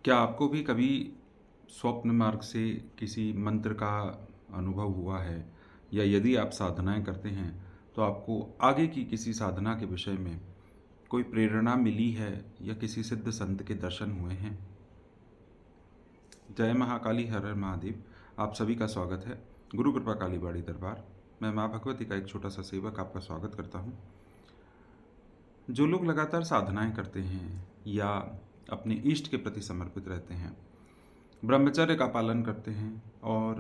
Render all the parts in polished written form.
क्या आपको भी कभी स्वप्न मार्ग से किसी मंत्र का अनुभव हुआ है? या यदि आप साधनाएँ करते हैं, तो आपको आगे की किसी साधना के विषय में कोई प्रेरणा मिली है या किसी सिद्ध संत के दर्शन हुए हैं? जय महाकाली, हर हर महादेव। आप सभी का स्वागत है गुरु कृपा काली बाड़ी दरबार। मैं माँ भगवती का एक छोटा सा सेवक आपका स्वागत करता हूँ। जो लोग लगातार साधनाएँ करते हैं या अपने इष्ट के प्रति समर्पित रहते हैं, ब्रह्मचर्य का पालन करते हैं और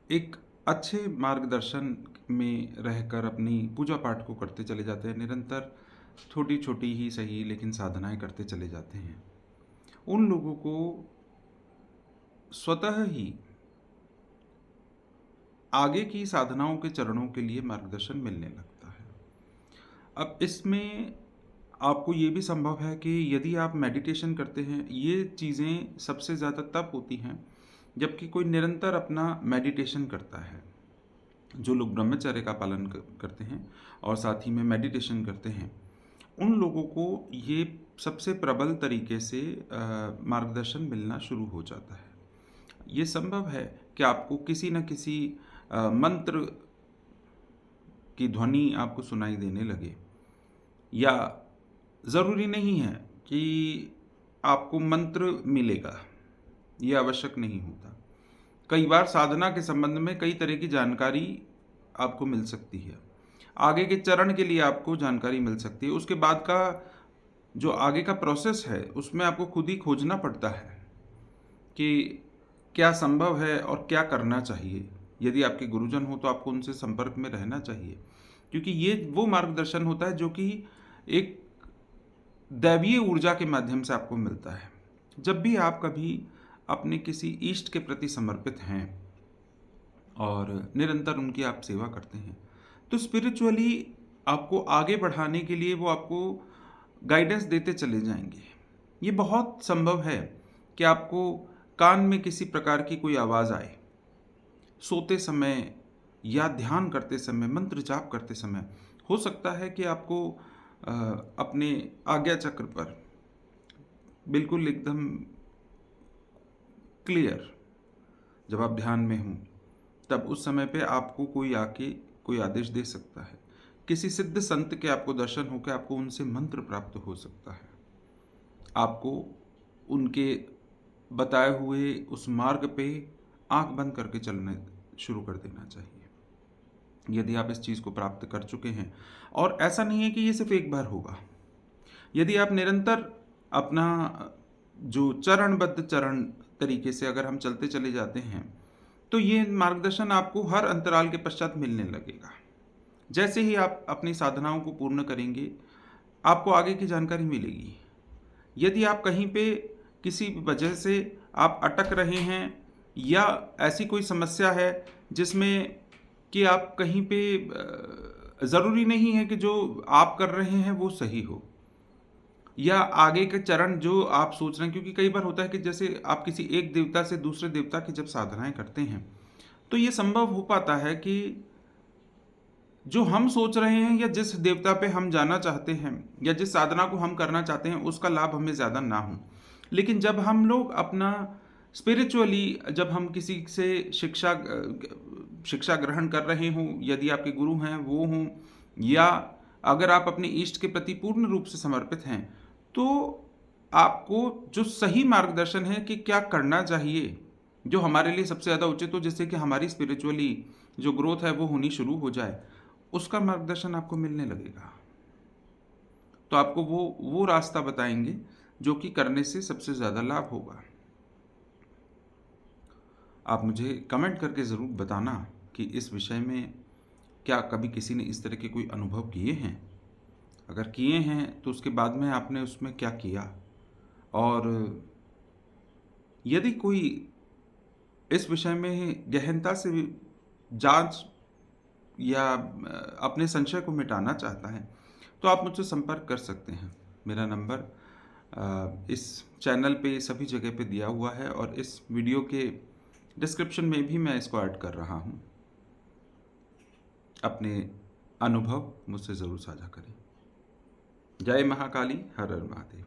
एक अच्छे मार्गदर्शन में रहकर अपनी पूजा पाठ को करते चले जाते हैं, निरंतर छोटी छोटी ही सही लेकिन साधनाएं करते चले जाते हैं, उन लोगों को स्वतः ही आगे की साधनाओं के चरणों के लिए मार्गदर्शन मिलने लगता है। अब इसमें आपको ये भी संभव है कि यदि आप मेडिटेशन करते हैं, ये चीज़ें सबसे ज़्यादा तब होती हैं जबकि कोई निरंतर अपना मेडिटेशन करता है। जो लोग ब्रह्मचर्य का पालन करते हैं और साथ ही में मेडिटेशन करते हैं, उन लोगों को ये सबसे प्रबल तरीके से मार्गदर्शन मिलना शुरू हो जाता है। ये संभव है कि आपको किसी न किसी मंत्र की ध्वनि आपको सुनाई देने लगे, या ज़रूरी नहीं है कि आपको मंत्र मिलेगा, ये आवश्यक नहीं होता। कई बार साधना के संबंध में कई तरह की जानकारी आपको मिल सकती है, आगे के चरण के लिए आपको जानकारी मिल सकती है। उसके बाद का जो आगे का प्रोसेस है उसमें आपको खुद ही खोजना पड़ता है कि क्या संभव है और क्या करना चाहिए। यदि आपके गुरुजन हो तो आपको उनसे संपर्क में रहना चाहिए, क्योंकि ये वो मार्गदर्शन होता है जो कि एक दैवीय ऊर्जा के माध्यम से आपको मिलता है। जब भी आप कभी अपने किसी इष्ट के प्रति समर्पित हैं और निरंतर उनकी आप सेवा करते हैं, तो स्पिरिचुअली आपको आगे बढ़ाने के लिए वो आपको गाइडेंस देते चले जाएंगे। ये बहुत संभव है कि आपको कान में किसी प्रकार की कोई आवाज़ आए, सोते समय या ध्यान करते समय, मंत्र जाप करते समय। हो सकता है कि आपको अपने आज्ञा चक्र पर बिल्कुल एकदम क्लियर, जब आप ध्यान में हों, तब उस समय पे आपको कोई आके कोई आदेश दे सकता है। किसी सिद्ध संत के आपको दर्शन होकर आपको उनसे मंत्र प्राप्त हो सकता है। आपको उनके बताए हुए उस मार्ग पे आंख बंद करके चलने शुरू कर देना चाहिए, यदि आप इस चीज़ को प्राप्त कर चुके हैं। और ऐसा नहीं है कि ये सिर्फ एक बार होगा। यदि आप निरंतर अपना जो चरणबद्ध चरण तरीके से अगर हम चलते चले जाते हैं, तो ये मार्गदर्शन आपको हर अंतराल के पश्चात मिलने लगेगा। जैसे ही आप अपनी साधनाओं को पूर्ण करेंगे, आपको आगे की जानकारी मिलेगी। यदि आप कहीं पे किसी वजह से आप अटक रहे हैं या ऐसी कोई समस्या है जिसमें कि आप कहीं पे, ज़रूरी नहीं है कि जो आप कर रहे हैं वो सही हो, या आगे के चरण जो आप सोच रहे हैं। क्योंकि कई बार होता है कि जैसे आप किसी एक देवता से दूसरे देवता की जब साधनाएं करते हैं, तो ये संभव हो पाता है कि जो हम सोच रहे हैं या जिस देवता पे हम जाना चाहते हैं या जिस साधना को हम करना चाहते हैं, उसका लाभ हमें ज़्यादा ना हो। लेकिन जब हम लोग अपना स्पिरिचुअली, जब हम किसी से शिक्षा ग्रहण कर रहे हों, यदि आपके गुरु हैं वो हों, या अगर आप अपने इष्ट के प्रति पूर्ण रूप से समर्पित हैं, तो आपको जो सही मार्गदर्शन है कि क्या करना चाहिए, जो हमारे लिए सबसे ज़्यादा उचित हो, जिससे कि हमारी स्पिरिचुअली जो ग्रोथ है वो होनी शुरू हो जाए, उसका मार्गदर्शन आपको मिलने लगेगा। तो आपको वो रास्ता बताएंगे जो कि करने से सबसे ज़्यादा लाभ होगा। आप मुझे कमेंट करके ज़रूर बताना कि इस विषय में क्या कभी किसी ने इस तरह के कोई अनुभव किए हैं। अगर किए हैं तो उसके बाद में आपने उसमें क्या किया, और यदि कोई इस विषय में गहनता से जांच या अपने संशय को मिटाना चाहता है, तो आप मुझसे संपर्क कर सकते हैं। मेरा नंबर इस चैनल पे सभी जगह पे दिया हुआ है, और इस वीडियो के डिस्क्रिप्शन में भी मैं इसको ऐड कर रहा हूँ। अपने अनुभव मुझसे ज़रूर साझा करें। जय महाकाली, हर हर महादेव।